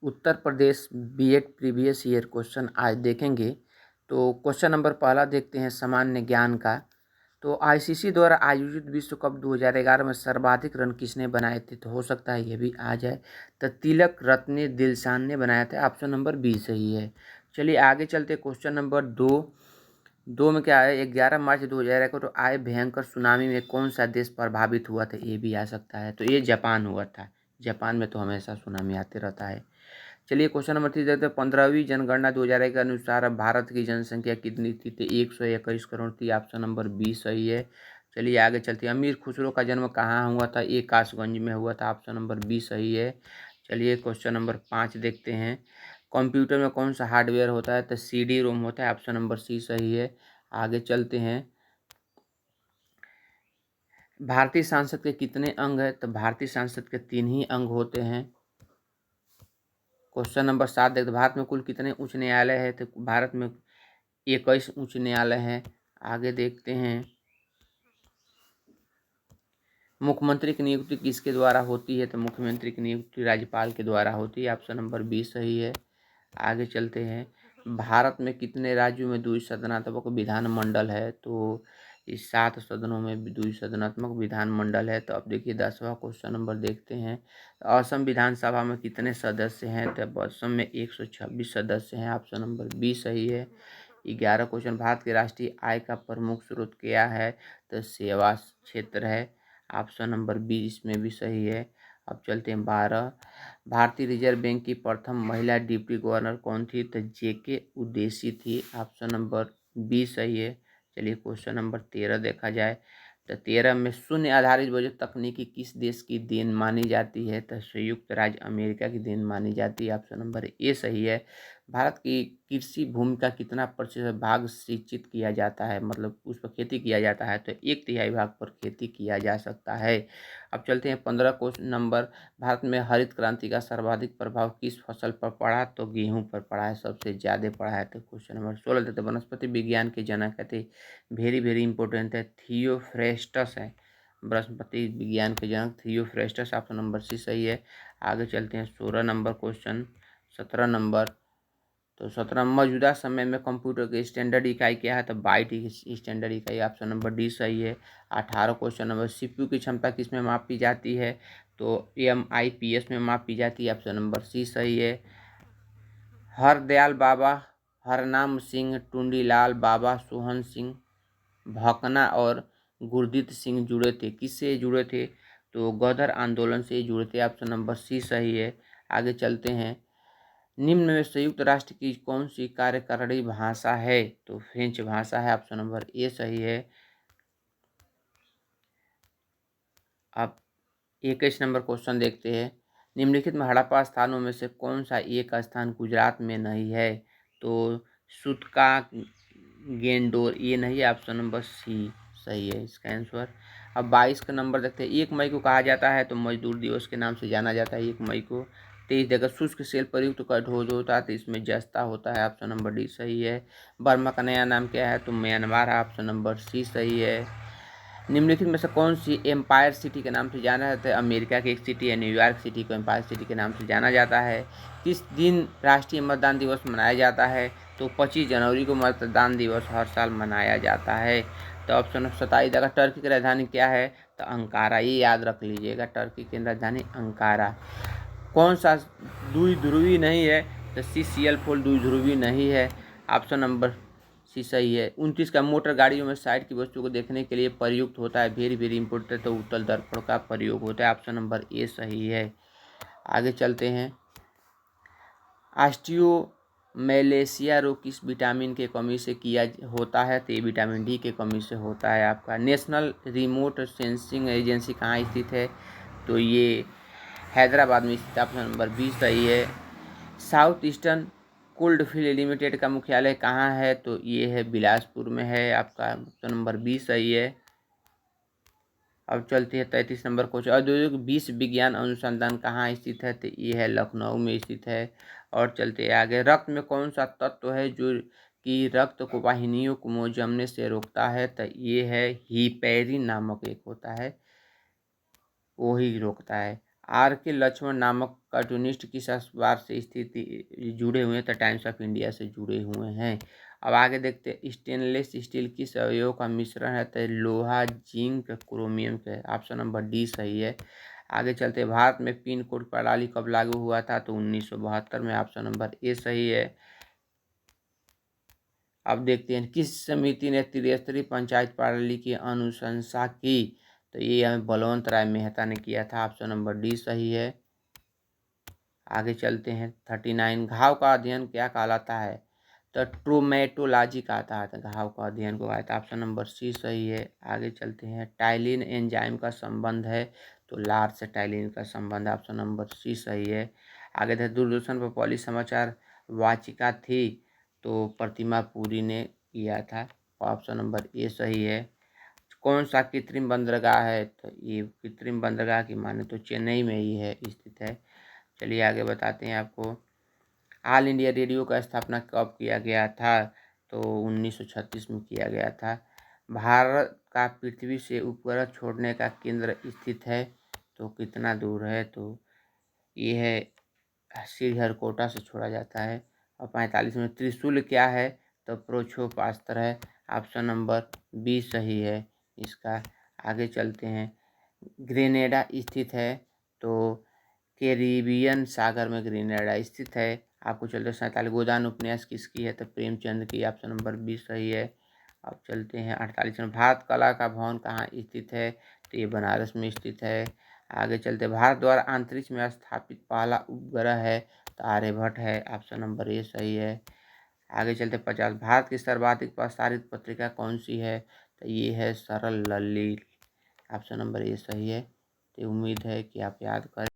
Uttar Pradesh BEd previous year question आज देखेंगे। तो क्वेश्चन नंबर पहला देखते हैं सामान्य ज्ञान का। तो आईसीसी द्वारा आयोजित विश्व कप 2011 में सर्वाधिक रन किसने बनाए थे? तो हो सकता है ये भी आ जाए। तो तिलक रत्ने दिलशान ने बनाया था। ऑप्शन नंबर बी सही है। चलिए आगे चलते क्वेश्चन नंबर दो में क्या है, 11 मार्च 2001 को तो आए भयंकर सुनामी में कौन सा देश प्रभावित हुआ था? ये भी आ सकता है। तो ये जापान हुआ था। जापान में तो हमेशा सुनामी आते रहता है। चलिए क्वेश्चन नंबर 3 देखते हैं। 15वीं जनगणना 2001 के अनुसार अब भारत की जनसंख्या कितनी थी? तो 121 करोड़ थी। ऑप्शन नंबर बी सही है। चलिए आगे चलते हैं। अमीर खुसरो का जन्म कहाँ हुआ था? ये कासगंज में हुआ था। ऑप्शन नंबर बी सही है। चलिए क्वेश्चन नंबर 5 देखते हैं। कंप्यूटर में कौन सा हार्डवेयर होता है? तो सीडी रोम होता है। ऑप्शन नंबर सी सही है। आगे चलते हैं। भारतीय संसद के कितने अंग हैं? तो भारतीय संसद के 3 ही अंग होते हैं। क्वेश्चन नंबर 7 देखते, भारत में कुल कितने उच्च न्यायालय है? तो भारत में 21 उच्च न्यायालय हैं। आगे देखते हैं। मुख्यमंत्री की नियुक्ति किसके द्वारा होती है? तो मुख्यमंत्री की नियुक्ति राज्यपाल के द्वारा होती है। ऑप्शन नंबर बी सही है। आगे चलते हैं। भारत में कितने राज्यों में द्विसदनात्मक विधानमंडल है? तो इस 7 सदनों में द्विसदनात्मक विधानमंडल है। तो अब देखिए 10वां क्वेश्चन नंबर देखते हैं। असम विधानसभा में कितने सदस्य हैं? तो असम में 126 सदस्य हैं। ऑप्शन नंबर बी सही है। 11 क्वेश्चन, भारत के राष्ट्रीय आय का प्रमुख स्रोत क्या है? तो सेवा क्षेत्र है। ऑप्शन नंबर बी इसमें भी सही है। अब चलते हैं 12, भारतीय रिजर्व बैंक की प्रथम महिला डिप्टी गवर्नर कौन थी? तो जेके उदेसी थी। ऑप्शन नंबर बी सही है। चलिए क्वेश्चन नंबर 13 देखा जाए। तो 13 में शून्य आधारित बजट तकनीकी किस देश की देन मानी जाती है? तो संयुक्त राज्य अमेरिका की देन मानी जाती है। ऑप्शन नंबर ए सही है। भारत की कृषि भूमि का कितना प्रतिशत भाग सिंचित किया जाता है, मतलब उस पर खेती किया जाता है? तो 1/3 भाग पर खेती किया जा सकता है। अब चलते हैं 15 क्वेश्चन नंबर, भारत में हरित क्रांति का सर्वाधिक प्रभाव किस फसल पर पड़ा? तो गेहूं पर पड़ा है, सबसे ज़्यादा पड़ा है। तो क्वेश्चन नंबर 16 देते, वनस्पति विज्ञान के जनक कहते वेरी वेरी इंपॉर्टेंट है, थियोफ्रेस्टस है। वनस्पति विज्ञान के जनक थियोफ्रेस्टस। ऑप्शन नंबर सी सही है। आगे चलते हैं 16 नंबर क्वेश्चन। 17 नंबर, तो 17 मौजूदा समय में कंप्यूटर की स्टैंडर्ड इकाई क्या है? तो बाइट स्टैंडर्ड इकाई। ऑप्शन नंबर डी सही है। 18 क्वेश्चन नंबर, सीपीयू की क्षमता किस में मापी जाती है? तो एमआईपीएस में मापी जाती है। ऑप्शन नंबर सी सही है। हरदयाल बाबा, हरनाम सिंह, टुंडीलाल बाबा, सोहन सिंह भकना और गुरदीत सिंह जुड़े थे, किससे जुड़े थे? तो गदर आंदोलन से जुड़े थे। ऑप्शन नंबर सी सही है। आगे चलते हैं। निम्न में संयुक्त राष्ट्र की कौन सी कार्यकारिणी भाषा है? तो फ्रेंच भाषा है। ऑप्शन नंबर ए सही है। अब 21 नंबर क्वेश्चन देखते हैं। निम्नलिखित में हड़प्पा स्थानों में से कौन सा एक स्थान गुजरात में नहीं है? तो सुतका गेंडोर ये नहीं है। ऑप्शन नंबर सी सही है इसका आंसर। अब 22 का नंबर देखते हैं। 1 मई को कहा जाता है तो मजदूर दिवस के नाम से जाना जाता है 1 मई को। 23 देखा, शुष्क सेल प्रयुक्त कठोर होता है तो इसमें जस्ता होता है। ऑप्शन नंबर डी सही है। बर्मा का नया नाम क्या है? तो म्यांमार। ऑप्शन नंबर सी सही है। निम्नलिखित में से कौन सी एम्पायर सिटी के नाम से जाना जाता है? अमेरिका की एक सिटी है न्यूयॉर्क सिटी को एम्पायर सिटी के नाम से जाना जाता है। किस दिन राष्ट्रीय मतदान दिवस मनाया जाता है? तो 25 जनवरी को मतदान दिवस हर साल मनाया जाता है। तो ऑप्शन 27 देगा, टर्की की राजधानी क्या है? तो अंकारा, ये याद रख लीजिएगा, टर्की की राजधानी अंकारा। कौन सा द्विध्रुवी नहीं है? तो CCl4 द्विध्रुवी नहीं है। ऑप्शन नंबर सी सही है। 29 का, मोटर गाड़ियों में साइड की वस्तु को देखने के लिए प्रयुक्त होता है, वेरी वेरी इंपॉर्टेंट, तो उत्तल दर्पण का प्रयोग होता है। ऑप्शन नंबर ए सही है। आगे चलते हैं। ऑस्टियोमैलेशिया रोग किस विटामिन के कमी से किया होता है? तो ये विटामिन डी के कमी से होता है। आपका नेशनल रिमोट सेंसिंग एजेंसी कहाँ स्थित है? तो ये हैदराबाद में स्थित। ऑप्शन नंबर बी सही है। साउथ ईस्टर्न कोल्डफील्ड लिमिटेड का मुख्यालय कहाँ है? तो ये है बिलासपुर में है। आपका ऑप्शन नंबर बी सही है। अब चलते हैं 33 नंबर क्वेश्चन। औद्योगिक विश्व विज्ञान अनुसंधान कहाँ स्थित है? तो ये है लखनऊ में स्थित है। और चलते हैं आगे। रक्त में कौन सा तत्व है जो कि रक्त को वाहिनियों को जमने से रोकता है? तो ये है हीपैरिन नामक एक होता है, वो ही रोकता है। आर के लक्ष्मण नामक कार्टूनिस्ट किस अखबार से स्थिति जुड़े हुए हैं? तो टाइम्स ऑफ इंडिया से जुड़े हुए हैं। अब आगे देखते हैं, स्टेनलेस स्टील किस अवयव का मिश्रण है? तो लोहा, जिंक, क्रोमियम का। ऑप्शन नंबर डी सही है। आगे चलते हैं, भारत में पिन कोड प्रणाली कब लागू हुआ था? तो 1972 में। ऑप्शन नंबर ए सही है। अब देखते हैं, किस समिति ने त्रिस्तरीय पंचायत प्रणाली की अनुशंसा की? तो ये हमें बलवंत राय मेहता ने किया था। ऑप्शन नंबर डी सही है। आगे चलते हैं, 39, घाव का अध्ययन क्या कहलाता है? तो ट्रोमेटोलॉजी कहता है। तो घाव का अध्ययन को कहता है। ऑप्शन नंबर सी सही है। आगे चलते हैं, टाइलिन एंजाइम का संबंध है? तो लार से टाइलिन का संबंध है। ऑप्शन नंबर सी सही है। आगे थे, दूरदर्शन पर पहली समाचार वाचिका थी? तो प्रतिमा पुरी ने किया था। ऑप्शन नंबर ए सही है। कौन सा कृत्रिम बंदरगाह है? तो ये कृत्रिम बंदरगाह की माने तो चेन्नई में ही है, स्थित है। चलिए आगे बताते हैं आपको, ऑल इंडिया रेडियो का स्थापना कब किया गया था? तो 1936 में किया गया था। भारत का पृथ्वी से उपग्रह छोड़ने का केंद्र स्थित है? तो कितना दूर है? तो ये है श्रीहरिकोटा से छोड़ा जाता है। और 45 में, त्रिशूल क्या है? तो प्रोक्षोपास्त्र है। ऑप्शन नंबर बी सही है इसका। आगे चलते हैं, ग्रेनेडा स्थित है? तो कैरिबियन सागर में ग्रेनेडा स्थित है। आपको चलते 47, गोदान उपन्यास किसकी है? तो प्रेमचंद की। ऑप्शन नंबर बी सही है। अब चलते हैं 48 में, भारत कला का भवन कहाँ स्थित है? तो ये बनारस में स्थित है। आगे चलते, भारत द्वारा अंतरिक्ष में स्थापित पहला उपग्रह है? तो आर्यभट्ट है। ऑप्शन नंबर ए सही है। आगे चलते 50, भारत की सर्वाधिक प्रसारित पत्रिका कौन सी है? तो ये है सरल ललित। ऑप्शन नंबर ए सही है। तो उम्मीद है कि आप याद करें।